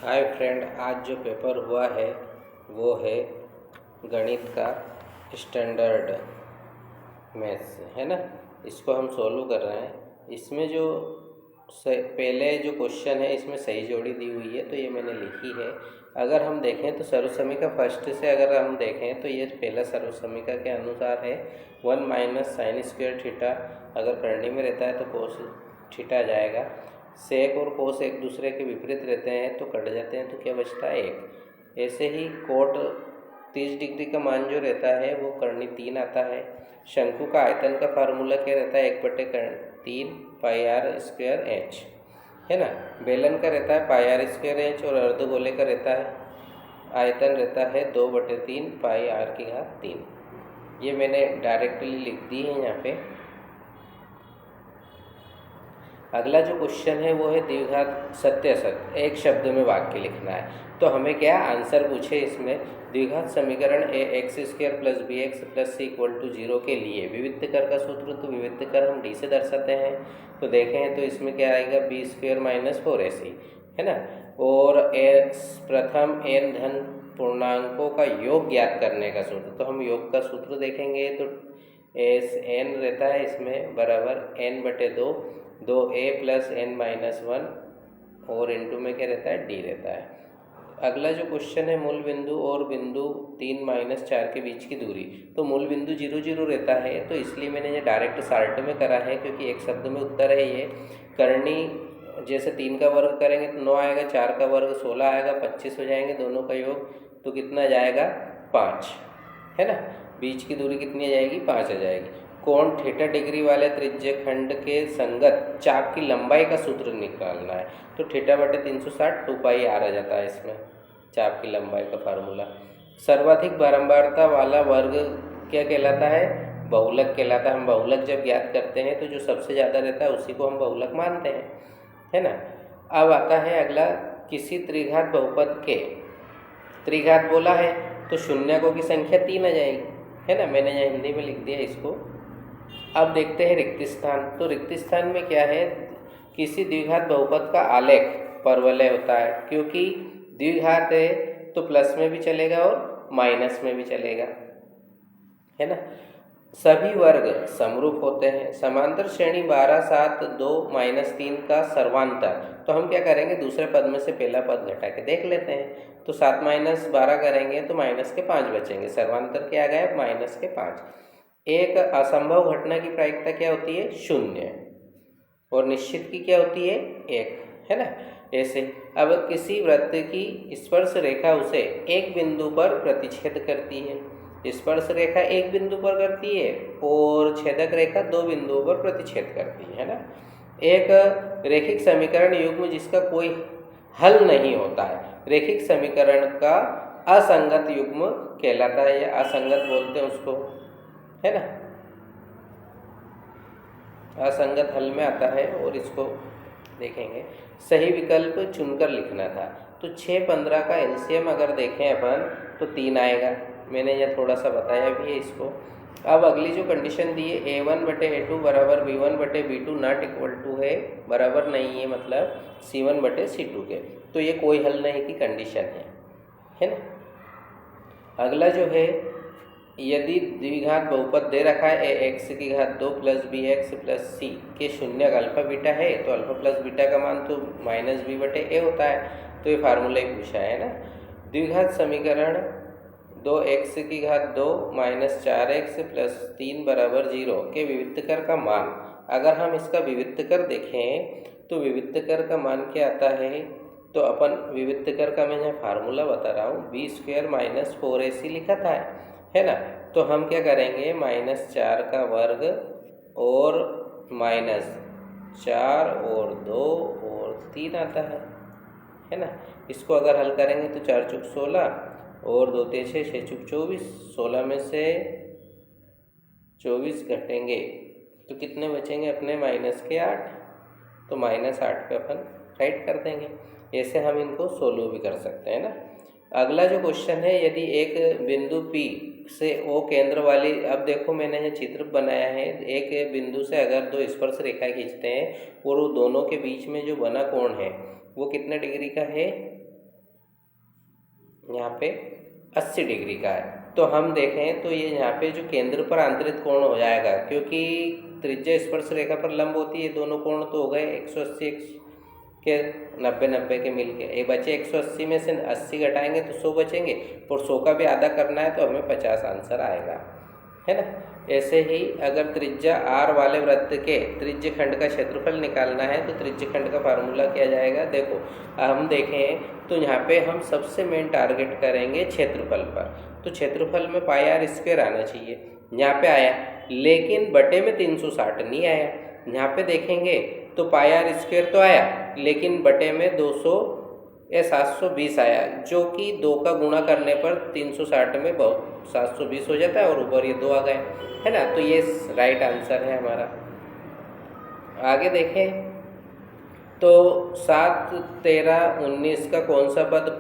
Hi friend, आज जो paper हुआ है वो है गणित का स्टैंडर्ड मैथ्स, है ना। इसको हम सोल्व कर रहे हैं। इसमें जो पहले जो क्वेश्चन है इसमें सही जोड़ी दी हुई है, तो ये मैंने लिखी है। अगर हम देखें तो सर्वसमीका फर्स्ट से अगर हम देखें तो ये पहला सर्वसमीका के अनुसार है 1 माइनस साइन स्क्वायर थीटा। अगर करनी में रहता है तो कोस थीटा जाएगा। सेक और कोस एक दूसरे के विपरीत रहते हैं तो कट जाते हैं, तो क्या बचता है 1। ऐसे ही कोट 30 डिग्री का मान जो रहता है वो करनी 3 आता है। शंकु का आयतन का फार्मूला क्या रहता है 1/3 पाई आर स्क्वायर एच, है ना। बेलन का रहता है पाई आर स्क्वायर एच और अर्धगोले का रहता है आयतन रहता है 2/3 पाई आर की घात 3। ये मैंने डायरेक्टली लिख दी है यहाँ पे। अगला जो क्वेश्चन है वो है द्विघात सत्य असत, एक शब्द में वाक्य लिखना है। तो हमें क्या आंसर पूछे इसमें, द्विघात समीकरण a x square plus b x plus c equal to 0 के लिए विविध कर का सूत्र, तो विविध कर हम डी से दर्शाते हैं। तो देखें तो इसमें क्या आएगा बी स्क्वायर माइनस 4ac, है ना। और एक्स प्रथम एन धन पूर्णांकों का योग ज्ञात करने का सूत्र, तो हम योग का सूत्र देखेंगे तो एस एन रहता है इसमें बराबर n/2 2a plus n minus 1 और इंटू में क्या रहता है डी रहता है। अगला जो क्वेश्चन है मूल बिंदु और बिंदु 3 माइनस 4 के बीच की दूरी, तो मूल बिंदु 0 0 रहता है, तो इसलिए मैंने ये डायरेक्ट शार्ट में करा है क्योंकि एक शब्द में उत्तर है ये। करनी जैसे 3 का वर्ग करेंगे तो 9 आएगा, 4 का वर्ग 16 आएगा, 25 हो जाएंगे दोनों का योग, तो कितना जाएगा 5, है ना। बीच की दूरी कितनी आ जाएगी 5 आ जाएगी। कोण थीटा डिग्री वाले त्रिज्य खंड के संगत चाप की लंबाई का सूत्र निकालना है, तो थीटा/360 2 पाई आर आ जाता है इसमें चाप की लंबाई का फार्मूला। सर्वाधिक बारंबारता वाला वर्ग क्या कहलाता है, बहुलक कहलाता है। हम बहुलक जब ज्ञात करते हैं तो जो सबसे ज़्यादा रहता है उसी को हम बहुलक मानते हैं, है ना। अब आता है अगला, किसी त्रिघात बहुपद के त्रिघात बोला है तो शून्यकों की संख्या 3 आ जाएगी, है ना। मैंने यहाँ हिंदी में लिख दिया इसको। अब देखते हैं रिक्त स्थान, तो रिक्त स्थान में क्या है, किसी द्विघात बहुपद का आलेख परवलय होता है, क्योंकि द्विघात है तो प्लस में भी चलेगा और माइनस में भी चलेगा, है ना। सभी वर्ग समरूप होते हैं। समांतर श्रेणी 12 7 2 -3 का सर्वांतर, तो हम क्या करेंगे दूसरे पद में से पहला पद घटा के देख लेते हैं। तो 7 - 12 करेंगे तो माइनस के 5 बचेंगे, सर्वांतर क्या आ गया माइनस के 5। एक असंभव घटना की प्रायिकता क्या होती है 0 और निश्चित की क्या होती है 1, है ना। ऐसे अब किसी वृत्त की स्पर्श रेखा उसे एक बिंदु पर प्रतिच्छेद करती है, स्पर्श रेखा एक बिंदु पर करती है और छेदक रेखा 2 बिंदुओं पर प्रतिच्छेद करती है ना। एक रैखिक समीकरण युग्म जिसका कोई हल नहीं होता है, रैखिक समीकरण का असंगत युग्म कहलाता है या असंगत बोलते हैं उसको, है ना। असंगत हल में आता है और इसको देखेंगे। सही विकल्प चुनकर लिखना था, तो 6 15 का एलसीएम अगर देखें अपन तो 3 आएगा। मैंने यह थोड़ा सा बताया भी है इसको। अब अगली जो कंडीशन दी है a1/a2 बराबर b1/b2 नॉट इक्वल टू है बराबर नहीं है, मतलब c1/c2 के, तो ये कोई हल नहीं की कंडीशन है ना। अगला जो है, यदि द्विघात बहुपद दे रखा है ax की घात 2 प्लस bx प्लस c के शून्य अल्फा बीटा है, तो अल्फा प्लस बीटा का मान तो -b/a होता है, तो ये फार्मूला ही पूछा है ना। द्विघात समीकरण 2x की घात 2 -4x प्लस 3 बराबर 0 के विविध कर का मान, अगर हम इसका विविध कर देखें तो विविध कर का मान क्या आता है, तो अपन विविध कर का मैं यहाँ फार्मूला बता रहा हूँ, b² - 4ac लिखा था, है ना। तो हम क्या करेंगे -4 का वर्ग और -4 और 2 और 3 आता है ना। इसको अगर हल करेंगे तो 4 चुक 16 और 2 तेज 6 6 चुक 24, 16 में से 24 घटेंगे तो कितने बचेंगे अपने -8, तो -8 पे अपन राइट कर देंगे। ऐसे हम इनको सोल्व भी कर सकते हैं ना। अगला जो क्वेश्चन है, यदि एक बिंदु P से O केंद्र वाली, अब देखो मैंने ये चित्र बनाया है, एक बिंदु से अगर 2 स्पर्श रेखा खींचते हैं और वो दोनों के बीच में जो बना कोण है वो कितने डिग्री का है यहाँ पे 80 डिग्री का है। तो हम देखें तो ये यहाँ पे जो केंद्र पर आंतरिक कोण हो जाएगा, क्योंकि त्रिज्या स्पर्श रेखा पर लंब होती है, दोनों कोण तो हो गए 180 के 90 के मिल के, ये बचे 180 में से 80 घटाएंगे तो 100 बचेंगे, और 100 का भी आधा करना है तो हमें 50 आंसर आएगा, है ना। ऐसे ही अगर त्रिज्या r वाले वृत्त के त्रिज्य खंड का क्षेत्रफल निकालना है तो त्रिज्य खंड का फार्मूला किया जाएगा। देखो हम देखें तो यहाँ पे हम सबसे मेन टारगेट करेंगे क्षेत्रफल पर, तो क्षेत्रफल में पाई आर स्क्वायर आना चाहिए, यहाँ पे आया, लेकिन बटे में 360 नहीं आया। यहाँ पे देखेंगे तो पाई आर स्क्वायर तो आया, लेकिन बटे में 200 या 720 आया, जो कि 2 का गुणा करने पर 360 में बहुत 720 हो जाता है, और ऊपर ये 2 आ गए, है ना। तो ये राइट आंसर है हमारा। आगे देखें तो 7, 13, 19 का कौन सा पद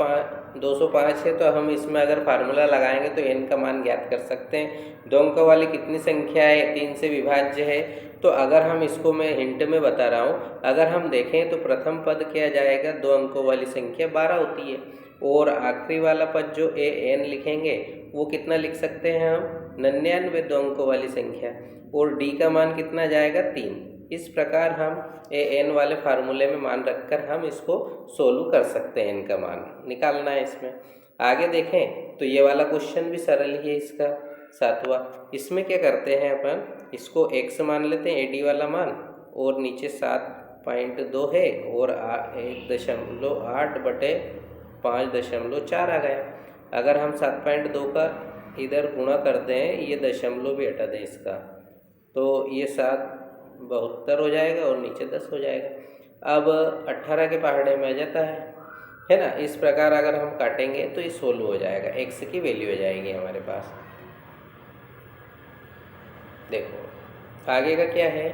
205 है, तो हम इसमें अगर फार्मूला लगाएंगे तो n का मान ज्ञात कर सकते हैं। 2 अंकों वाली कितनी संख्या है, 3 से विभाज्य है। तो अगर हम इसको, मैं हिंट में बता रहा हूँ, अगर हम देखें तो प्रथम पद क्या जाएगा, 2 अंकों वाली संख्या 12 होती है, और आखिरी वाला पद जो an लिखेंगे वो कितना लिख सकते हैं हम, 99 2 अंकों वाली संख्या, और d का मान कितना जाएगा 3। इस प्रकार हम an वाले फार्मूले में मान रखकर हम इसको सोल्व कर सकते हैं, इनका मान निकालना है इसमें। आगे देखें तो ये वाला क्वेश्चन भी सरल ही है, इसका 7वां। इसमें क्या करते हैं अपन, इसको x मान लेते हैं, AD वाला मान, और नीचे 7.2 है, और 1.8 बटे 5.4 आ गया। अगर हम 7.2 का इधर गुणा करते हैं, ये दशमलव भी हटा दें इसका, तो ये 7 72 हो जाएगा, और नीचे 10 हो जाएगा। अब 18 के पहाड़े में आ जाता है ना। इस प्रकार अगर हम काटेंगे तो ये 16 हो जाएगा, x की वैल्यू हो जाएगी हमारे पास। देखो आगे का क्या है,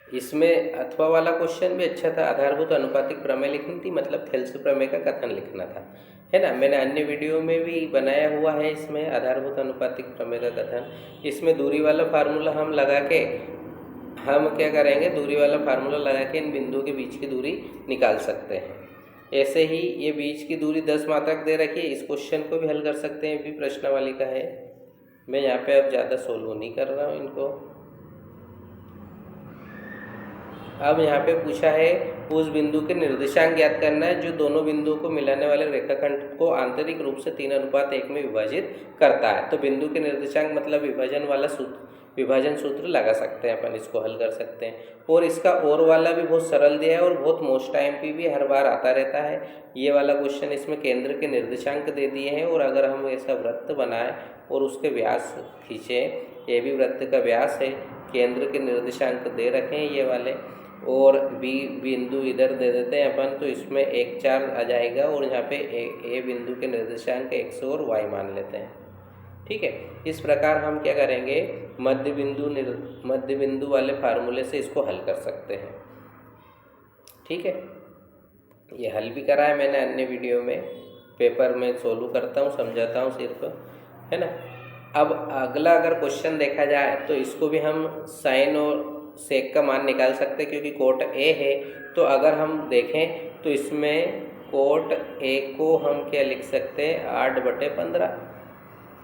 इसमें अथवा वाला क्वेश्चन भी अच्छा था। आधारभूत अनुपातिक प्रमेय लिखनी थी, मतलब थेल्स प्रमेय का कथन लिखना था, है ना। मैंने अन्य वीडियो में भी बनाया हुआ है इसमें आधारभूत अनुपातिक प्रमेय का कथन। इसमें दूरी वाला फार्मूला हम लगा के, हम क्या करेंगे, दूरी वाला फार्मूला लगा के इन बिंदुओं के बीच की दूरी निकाल सकते हैं। ऐसे ही ये बीच की दूरी 10 मात्रक दे रखी है, इस क्वेश्चन को भी हल कर सकते हैं, भी प्रश्नावली का है। मैं यहाँ पे अब ज़्यादा सोल्व नहीं कर रहा हूँ इनको। अब यहाँ पे पूछा है उस बिंदु के निर्देशांक ज्ञात करना है जो दोनों बिंदुओं को मिलाने वाले रेखाखंड को आंतरिक रूप से 3:1 में विभाजित करता है। तो बिंदु के निर्देशांक मतलब विभाजन वाला सूत्र, विभाजन सूत्र लगा सकते हैं अपन, इसको हल कर सकते हैं। और इसका और वाला भी बहुत सरल दिया है और बहुत मोस्ट टाइम पे भी हर बार आता रहता है ये वाला क्वेश्चन। इसमें केंद्र के निर्देशांक दे दिए हैं, और अगर हम ऐसा वृत्त बनाएं और उसके व्यास खींचें, ये भी वृत्त का व्यास है, केंद्र के निर्देशांक दे रखे हैं ये वाले, और बी बिंदु इधर दे देते हैं अपन, तो इसमें 1, 4 आ जाएगा, और यहाँ पे ए बिंदु के निर्देशांक x और y मान लेते हैं। ठीक है, इस प्रकार हम क्या करेंगे, मध्य बिंदु वाले फार्मूले से इसको हल कर सकते हैं। ठीक है, ये हल भी करा है मैंने अन्य वीडियो में, पेपर में सोल्व करता हूँ, समझाता हूँ सिर्फ, है ना। अब अगला अगर क्वेश्चन देखा जाए तो इसको भी हम साइन और सेक का मान निकाल सकते हैं, क्योंकि कोट ए है। तो अगर हम देखें तो इसमें कोट ए को हम क्या लिख सकते हैं, 8/15।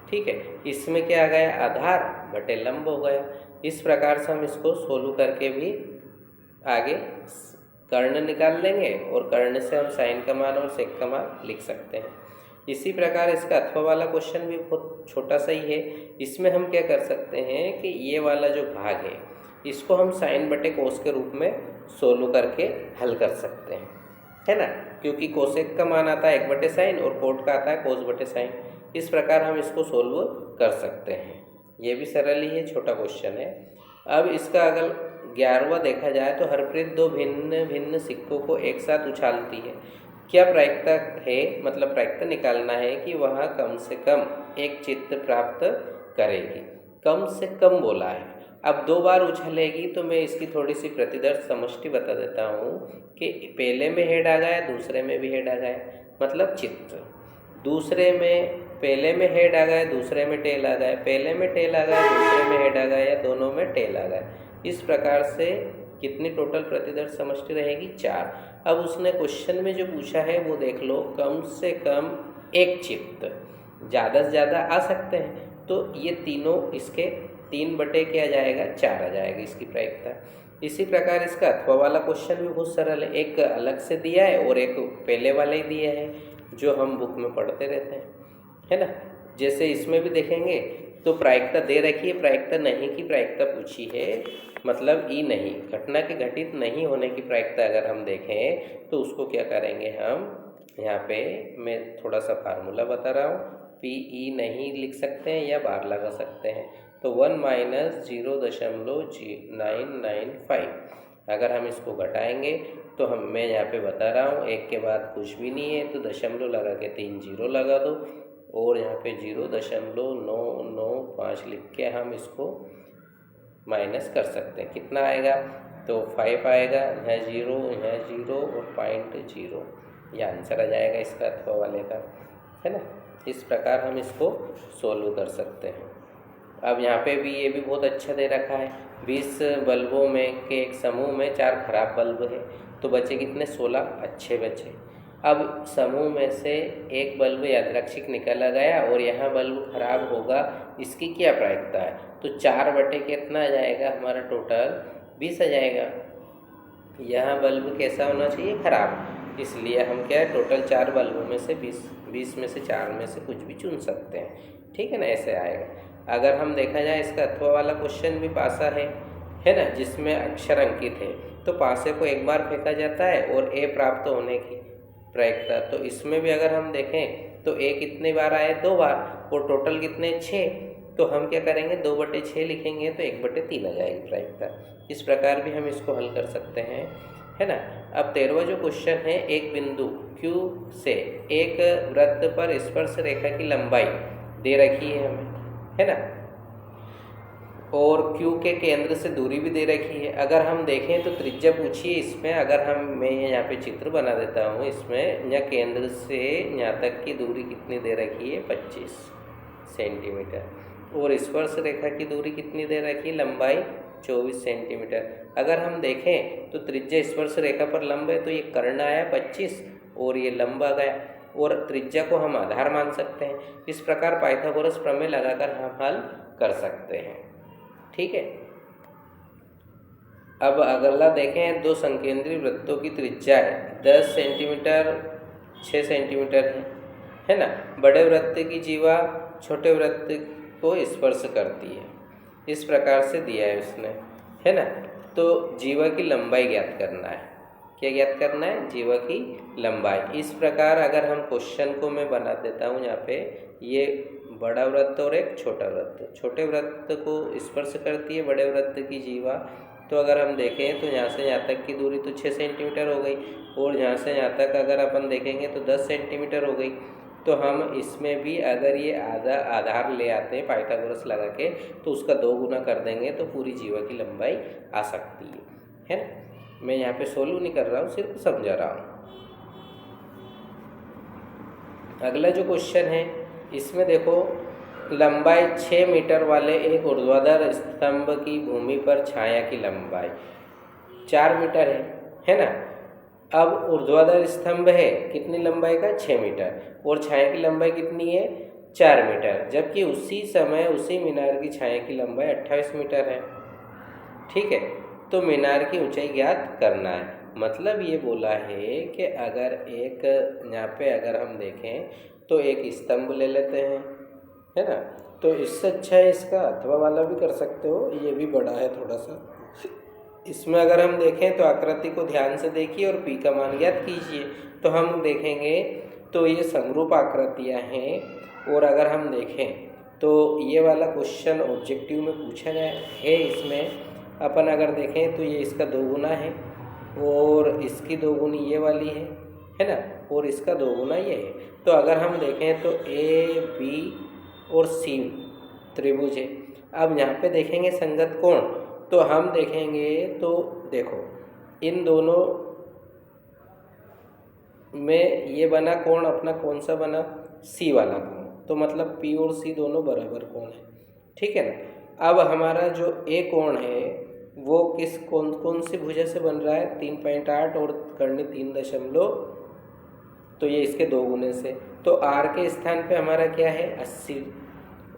ठीक है, इसमें क्या आ गया, आधार बटे लंब हो गया। इस प्रकार से हम इसको सोल्व करके भी आगे कर्ण निकाल लेंगे, और कर्ण से हम साइन का मान और सेक का मान लिख सकते हैं। इसी प्रकार इसका अथवा वाला क्वेश्चन भी बहुत छोटा सा ही है। इसमें हम क्या कर सकते हैं कि ये वाला जो भाग है इसको हम साइन बटे कोस के रूप में सोल्व करके हल कर सकते हैं, है ना, क्योंकि कोसेक का मान आता है 1/sin और कोट का आता है कोस बटे साइन। इस प्रकार हम इसको सोल्व कर सकते हैं। ये भी सरल ही है, छोटा क्वेश्चन है। अब इसका अगर 11वां देखा जाए तो हरप्रीत 2 भिन्न भिन्न सिक्कों को एक साथ उछालती है। क्या प्रायिकता है, मतलब प्रायिकता निकालना है कि वह कम से कम एक चित्त प्राप्त करेगी। कम से कम बोला है। अब 2 बार उछलेगी तो मैं इसकी थोड़ी सी प्रतिदर्श समष्टि बता देता हूँ कि पहले में हेड आ गया, दूसरे में भी हेड आ गया, मतलब चित्त। दूसरे में पहले में हेड आ गया, दूसरे में टेल आ गया, पहले में टेल आ गया, दूसरे में हेड आ गया, या दोनों में टेल आ गया। इस प्रकार से कितनी टोटल प्रतिदर्श समष्टि रहेगी? 4। अब उसने क्वेश्चन में जो पूछा है वो देख लो, कम से कम एक चित्त, ज़्यादा से ज़्यादा आ सकते हैं, तो ये तीनों इसके 3 बटे क्या जाएगा? 4 आ जाएगा इसकी प्रायिकता। इसी प्रकार इसका अथवा वाला क्वेश्चन भी बहुत सरल है, एक अलग से दिया है और एक पहले वाले ही दिया है जो हम बुक में पढ़ते रहते हैं, है ना। जैसे इसमें भी देखेंगे तो प्रायिकता दे रखी है, प्रायिकता नहीं की प्रायिकता पूछी है, मतलब ई नहीं, घटना के घटित नहीं होने की प्रायिकता अगर हम देखें तो उसको क्या करेंगे हम, यहाँ पे मैं थोड़ा सा फार्मूला बता रहा हूँ, पी ई नहीं लिख सकते हैं या बार लगा सकते हैं, तो 1 - 0.995। अगर हम इसको घटाएंगे तो मैं यहाँ पे बता रहा हूँ, एक के बाद कुछ भी नहीं है तो दशमलव लगा के 3 जीरो लगा दो और यहाँ पे 0.995 लिख के हम इसको माइनस कर सकते हैं। कितना आएगा? तो 5 आएगा, यहाँ 0, यहाँ 0 और 0.0, ये आंसर आ जाएगा इसका अथवा वाले का, है ना। इस प्रकार हम इसको सोल्व कर सकते हैं। अब यहाँ पे भी ये भी बहुत अच्छा दे रखा है, 20 बल्बों में के एक समूह में 4 खराब बल्ब है, तो बचे कितने? 16 अच्छे बचे। अब समूह में से एक बल्ब यादृच्छिक निकाला गया और यहाँ बल्ब खराब होगा, इसकी क्या प्रायिकता है? तो 4 बटे कितना आ जाएगा हमारा? टोटल 20 आ जाएगा। यहाँ बल्ब कैसा होना चाहिए? खराब, इसलिए हम क्या है, टोटल 4 बल्बों में से 20 में से 4 में से कुछ भी चुन सकते हैं, ठीक है ना, ऐसे आएगा। अगर हम देखा जाए इसका अथवा वाला क्वेश्चन भी पासा है ना, जिसमें अक्षर अंकित है, तो पासे को एक बार फेंका जाता है और ए प्राप्त होने की प्रायिकता, तो इसमें भी अगर हम देखें तो ए कितने बार आए? 2 बार, और टोटल कितने? 6, तो हम क्या करेंगे? 2/6 लिखेंगे तो 1/3 आ जाएगी प्रायिकता। इस प्रकार भी हम इसको हल कर सकते हैं, है ना। अब 13वां जो क्वेश्चन है, एक बिंदु Q से एक वृत्त पर स्पर्श रेखा की लंबाई दे रखी है हमें, है ना, और Q के केंद्र से दूरी भी दे रखी है। अगर हम देखें तो त्रिज्या पूछिए इसमें, अगर मैं यहाँ पे चित्र बना देता हूँ, इसमें यहाँ केंद्र से यहाँ तक की दूरी कितनी दे रखी है? 25 सेंटीमीटर, और स्पर्श रेखा की दूरी कितनी दे रखी है? लंबाई 24 सेंटीमीटर। अगर हम देखें तो त्रिज्या स्पर्श रेखा पर लंब है, तो ये कर्ण आया 25 और ये लंब आ गया, और त्रिज्या को हम आधार मान सकते हैं। इस प्रकार पाइथागोरस प्रमेय लगाकर हम हल कर सकते हैं, ठीक है। अब अगला देखें, 2 संकेंद्री वृत्तों की त्रिज्या है 10 सेंटीमीटर, 6 सेंटीमीटर है ना। बड़े वृत्त की जीवा छोटे वृत्त को स्पर्श करती है, इस प्रकार से दिया है उसने, है ना। तो जीवा की लंबाई ज्ञात करना है। क्या ज्ञात करना है? जीवा की लंबाई। इस प्रकार अगर हम क्वेश्चन को मैं बना देता हूँ, यहाँ पे ये बड़ा वृत्त और एक छोटा वृत्त, छोटे वृत्त को स्पर्श करती है बड़े वृत्त की जीवा। तो अगर हम देखें तो यहाँ से यहाँ तक की दूरी तो 6 सेंटीमीटर हो गई, और यहाँ से यहाँ तक अगर अपन देखेंगे तो 10 सेंटीमीटर हो गई। तो हम इसमें भी अगर ये आधार ले आते हैं पाइथागोरस लगा के, तो उसका 2 गुना कर देंगे तो पूरी जीवा की लंबाई आ सकती है ना। मैं यहाँ पे सोल्व नहीं कर रहा हूँ, सिर्फ समझा रहा हूँ। अगला जो क्वेश्चन है, इसमें देखो, लंबाई 6 मीटर वाले एक ऊर्ध्वाधर स्तंभ की भूमि पर छाया की लंबाई 4 मीटर है ना। अब ऊर्ध्वाधर स्तंभ है, कितनी लंबाई का? 6 मीटर, और छाया की लंबाई कितनी है? 4 मीटर, जबकि उसी समय उसी मीनार की छाया की लंबाई 28 मीटर है, ठीक है। तो मीनार की ऊंचाई ज्ञात करना है। मतलब ये बोला है कि अगर एक यहाँ पे अगर हम देखें तो एक स्तंभ ले लेते हैं, है ना, तो इससे अच्छा है इसका अथवा वाला भी कर सकते हो, ये भी बड़ा है थोड़ा सा। इसमें अगर हम देखें तो आकृति को ध्यान से देखिए और पी का मान ज्ञात कीजिए। तो हम देखेंगे तो ये समरूप आकृतियाँ हैं, और अगर हम देखें तो ये वाला क्वेश्चन ऑब्जेक्टिव में पूछा गया है। इसमें अपन अगर देखें तो ये इसका 2 गुना है, और इसकी 2 गुनी ये वाली है ना, और इसका 2 गुना ये है। तो अगर हम देखें तो ए बी और सी त्रिभुज है। अब यहाँ पे देखेंगे संगत कोण, तो हम देखेंगे तो देखो इन दोनों में ये बना कोण अपना कौन सा बना? सी वाला कोण। तो मतलब पी और सी दोनों बराबर कोण है, ठीक है ना। अब हमारा जो ए कोण है वो किस कौन कौन सी भुजा से बन रहा है, 3.8 और कर्णी 3 तो ये इसके 2 गुने से। तो आर के स्थान पे हमारा क्या है 80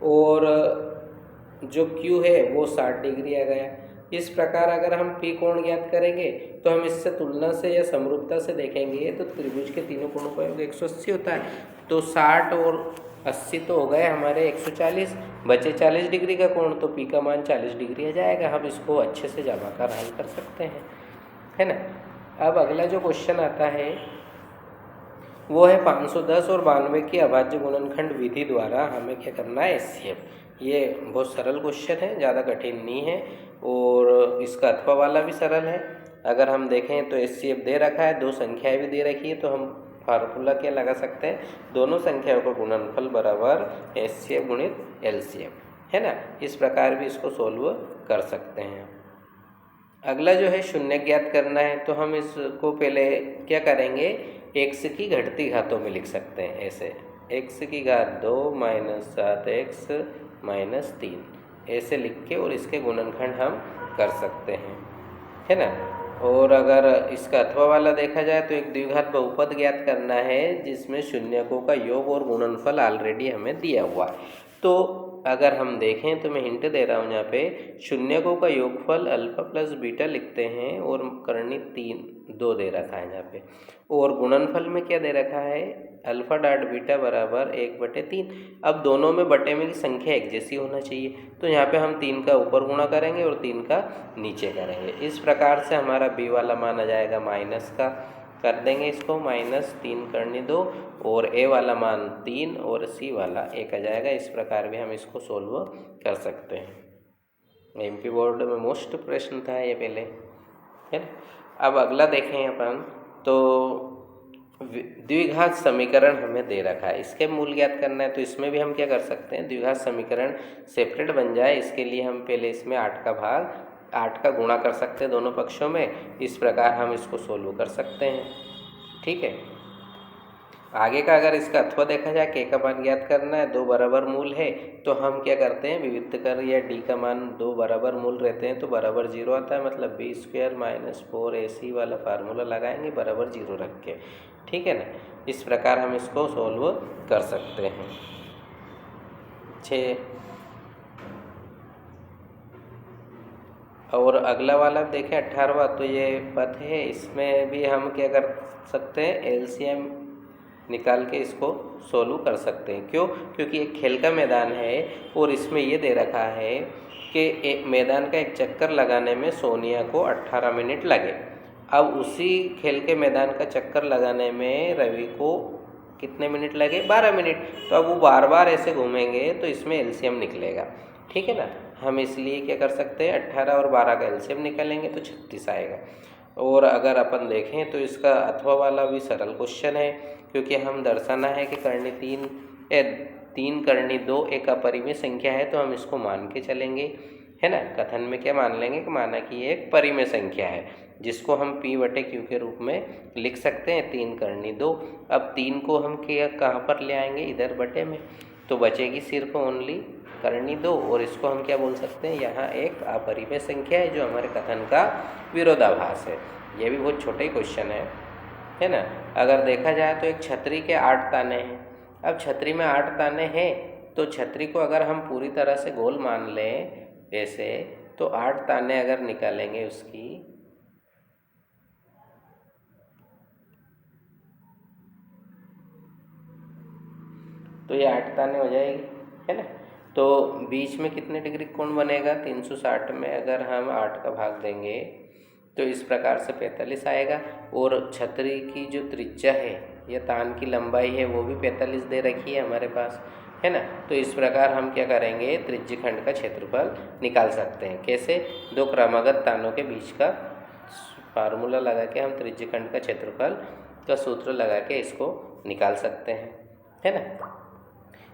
और जो क्यू है वो 60 डिग्री आ गया। इस प्रकार अगर हम पी कोण ज्ञात करेंगे तो हम इससे तुलना से या समरूपता से देखेंगे तो त्रिभुज के तीनों कोणों का योग 180 होता है। तो 60 और 80 तो हो गए हमारे 140, बचे 40 डिग्री का कोण, तो पी का मान 40 डिग्री आ जाएगा। हम इसको अच्छे से जमाकर हल कर सकते हैं, है ना। अब अगला जो क्वेश्चन आता है वो है 510 और 92 की अभाज्य गुणनखंड विधि द्वारा हमें क्या करना है एचसीएफ। ये बहुत सरल क्वेश्चन है, ज़्यादा कठिन नहीं है और इसका अथवा वाला भी सरल है। अगर हम देखें तो एचसीएफ दे रखा है, 2 संख्याएं भी दे रखी है, तो हम फार्मूला क्या लगा सकते हैं, दोनों संख्याओं का गुणनफल बराबर एचसीएफ गुणित एलसीएम, है ना। इस प्रकार भी इसको सोल्व कर सकते हैं। अगला जो है शून्य ज्ञात करना है, तो हम इसको पहले क्या करेंगे, x की घटती घातों में लिख सकते हैं ऐसे, x की घात 2 - 7x - 3 ऐसे लिख के और इसके गुणनखंड हम कर सकते हैं, है ना। और अगर इसका अथवा वाला देखा जाए तो एक द्विघात बहुपद ज्ञात करना है जिसमें शून्यकों का योग और गुणनफल ऑलरेडी हमें दिया हुआ है। तो अगर हम देखें तो मैं हिंट दे रहा हूँ यहाँ पे, शून्यकों का योगफल अल्फा प्लस बीटा लिखते हैं और कर्णी 2 दे रखा है यहाँ पे, और गुणनफल में क्या दे रखा है, अल्फा डॉट बीटा बराबर 1/3। अब दोनों में बटे में की संख्या एक जैसी होना चाहिए, तो यहाँ पे हम 3 का ऊपर गुणा करेंगे और 3 का नीचे करेंगे। इस प्रकार से हमारा बी वाला मान आ जाएगा माइनस का, कर देंगे इसको -3 कर्णी 2 और ए वाला मान 3 और सी वाला 1 आ जाएगा। इस प्रकार भी हम इसको सोल्व कर सकते हैं। एमपी बोर्ड में मोस्ट प्रश्न था ये पहले, है ना। अब अगला देखें अपन, तो द्विघात समीकरण हमें दे रखा है, इसके मूल ज्ञात करना है। तो इसमें भी हम क्या कर सकते हैं, द्विघात समीकरण सेपरेट बन जाए इसके लिए हम पहले इसमें 8 का गुणा कर सकते हैं दोनों पक्षों में। इस प्रकार हम इसको सोल्व कर सकते हैं, ठीक है। आगे का अगर इसका अथवा देखा जाए, के का मान ज्ञात करना है, 2 बराबर मूल है, तो हम क्या करते हैं, विविध कर या डी का मान 2 बराबर मूल रहते हैं तो बराबर 0 आता है, मतलब b² - 4ac वाला फार्मूला लगाएंगे बराबर 0 रख के, ठीक है ना। इस प्रकार हम इसको सोल्व कर सकते हैं। 6 और अगला वाला देखें 18वां, तो ये पद है, इसमें भी हम क्या कर सकते हैं, एलसीएम निकाल के इसको सोल्व कर सकते हैं। क्यों, क्योंकि एक खेल का मैदान है और इसमें ये दे रखा है कि एक मैदान का एक चक्कर लगाने में सोनिया को 18 मिनट लगे। अब उसी खेल के मैदान का चक्कर लगाने में रवि को कितने मिनट लगे, 12 मिनट। तो अब वो बार बार ऐसे घूमेंगे तो इसमें एलसीएम निकलेगा, ठीक है ना। हम इसलिए क्या कर सकते हैं, 18 और 12 का एलसीएम निकालेंगे तो 36 आएगा। और अगर अपन देखें तो इसका अथवा वाला भी सरल क्वेश्चन है, क्योंकि हम दर्शाना है कि कर्णी 3 कर्णी 2 एक अपरिमेय संख्या है, तो हम इसको मान के चलेंगे, है ना। कथन में क्या मान लेंगे कि माना कि ये एक परिमेय संख्या है, जिसको हम p/q के रूप में लिख सकते हैं, 3 कर्णी 2। अब 3 को हम क्या कहाँ पर ले आएंगे, इधर बटे में, तो बचेगी सिर्फ ओनली कर्णी 2, और इसको हम क्या बोल सकते हैं, यहाँ एक अपरिमेय संख्या है जो हमारे कथन का विरोधाभास है। ये भी बहुत छोटा ही क्वेश्चन है ना। अगर देखा जाए तो एक छतरी के 8 ताने हैं। अब छतरी में 8 ताने हैं, तो छतरी को अगर हम पूरी तरह से गोल मान लें ऐसे, तो 8 ताने अगर निकालेंगे उसकी, तो ये 8 ताने हो जाएगी, है ना। तो बीच में कितने डिग्री कोण बनेगा, 360 में अगर हम 8 का भाग देंगे तो इस प्रकार से 45 आएगा। और छतरी की जो त्रिज्या है या तान की लंबाई है वो भी 45 दे रखी है हमारे पास, है ना। तो इस प्रकार हम क्या करेंगे, त्रिज्यखंड का क्षेत्रफल निकाल सकते हैं। कैसे, 2 क्रमागत तानों के बीच का फार्मूला लगा के हम त्रिज्यखंड का क्षेत्रफल का सूत्र लगा के इसको निकाल सकते हैं, है ना।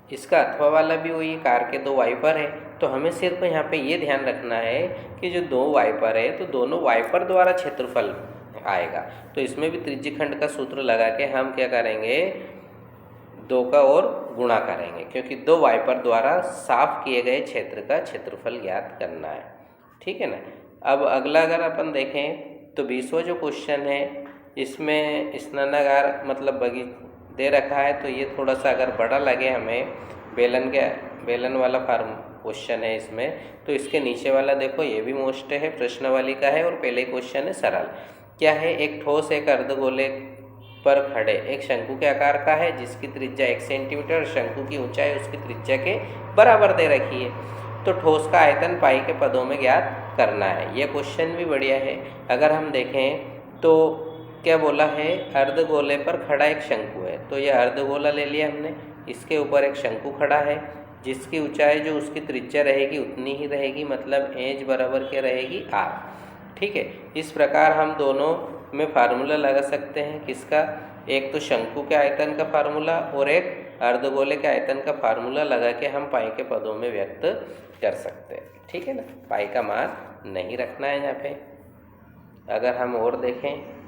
इसका अथवा वाला भी वही, कार के 2 वाइपर है, तो हमें सिर्फ यहाँ पे ये ध्यान रखना है कि जो 2 वाइपर है तो दोनों वाइपर द्वारा क्षेत्रफल आएगा। तो इसमें भी त्रिज्यखंड का सूत्र लगा के हम क्या करेंगे, 2 का और गुणा करेंगे, क्योंकि 2 वाइपर द्वारा साफ किए गए क्षेत्र का क्षेत्रफल ज्ञात करना है, ठीक है ना। अब अगला अगर अपन देखें तो 20वां जो क्वेश्चन है इसमें स्नानागार मतलब बगी दे रखा है, तो ये थोड़ा सा अगर बड़ा लगे हमें, बेलन वाला फार्म क्वेश्चन है इसमें, तो इसके नीचे वाला देखो ये भी मोस्ट है, प्रश्नावली का है और पहले क्वेश्चन है सरल। क्या है, एक ठोस एक अर्धगोले पर खड़े एक शंकु के आकार का है जिसकी त्रिज्या 1 सेंटीमीटर और शंकु की ऊंचाई उसकी त्रिज्या के बराबर दे रखी है। तो ठोस का आयतन पाई के पदों में ज्ञात करना है। ये क्वेश्चन भी बढ़िया है। अगर हम देखें तो क्या बोला है, अर्धगोले पर खड़ा एक शंकु है, तो ये अर्धगोला ले लिया हमने, इसके ऊपर एक शंकु खड़ा है जिसकी ऊंचाई जो उसकी त्रिज्या रहेगी उतनी ही रहेगी, मतलब एज बराबर क्या रहेगी, आर। ठीक है, इस प्रकार हम दोनों में फार्मूला लगा सकते हैं, किसका, एक तो शंकु के आयतन का फार्मूला और एक अर्धगोले के आयतन का फार्मूला लगा के हम पाई के पदों में व्यक्त कर सकते हैं। ठीक है ना, पाई का मान नहीं रखना है यहाँ पे। अगर हम और देखें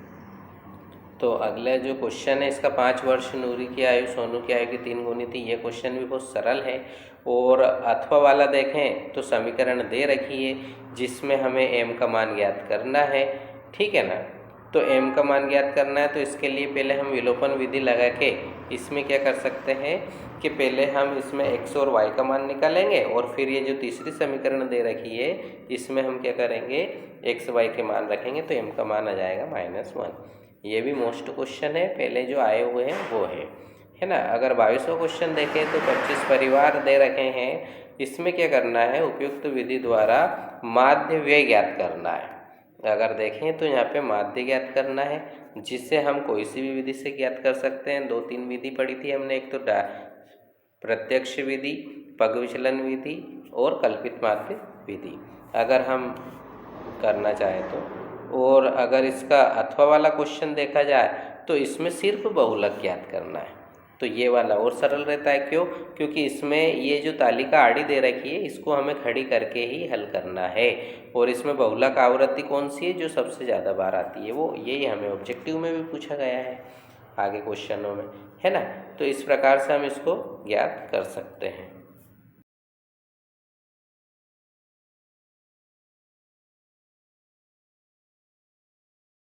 तो अगला जो क्वेश्चन है इसका 5 वर्ष नूरी की आयु सोनू की आयु की 3 गुनी थी। ये क्वेश्चन भी बहुत सरल है। और अथवा वाला देखें तो समीकरण दे रखी है जिसमें हमें m का मान ज्ञात करना है। ठीक है ना, तो m का मान ज्ञात करना है तो इसके लिए पहले हम विलोपन विधि लगा के इसमें क्या कर सकते हैं कि पहले हम इसमें x और y का मान निकालेंगे और फिर ये जो तीसरी समीकरण दे रखी है इसमें हम क्या करेंगे, x y के मान रखेंगे तो m का मान आ जाएगा -1। ये भी मोस्ट क्वेश्चन है, पहले जो आए हुए हैं वो है ना। अगर 22वां क्वेश्चन देखें तो 25 परिवार दे रखे हैं, इसमें क्या करना है, उपयुक्त विधि द्वारा माध्य व्यय ज्ञात करना है। अगर देखें तो यहाँ पे माध्य ज्ञात करना है जिससे हम कोई सी भी विधि से ज्ञात कर सकते हैं। 2-3 विधि पढ़ी थी हमने, एक तो प्रत्यक्ष विधि, पग विचलन विधि और कल्पित माध्य विधि अगर हम करना चाहें तो। और अगर इसका अथवा वाला क्वेश्चन देखा जाए तो इसमें सिर्फ बहुलक ज्ञात करना है, तो ये वाला और सरल रहता है। क्यों, क्योंकि इसमें ये जो तालिका आड़ी दे रखी है इसको हमें खड़ी करके ही हल करना है और इसमें बहुलक आवृत्ति कौन सी है जो सबसे ज़्यादा बार आती है, वो यही हमें ऑब्जेक्टिव में भी पूछा गया है आगे क्वेश्चनों में, है ना। तो इस प्रकार से हम इसको ज्ञात कर सकते हैं।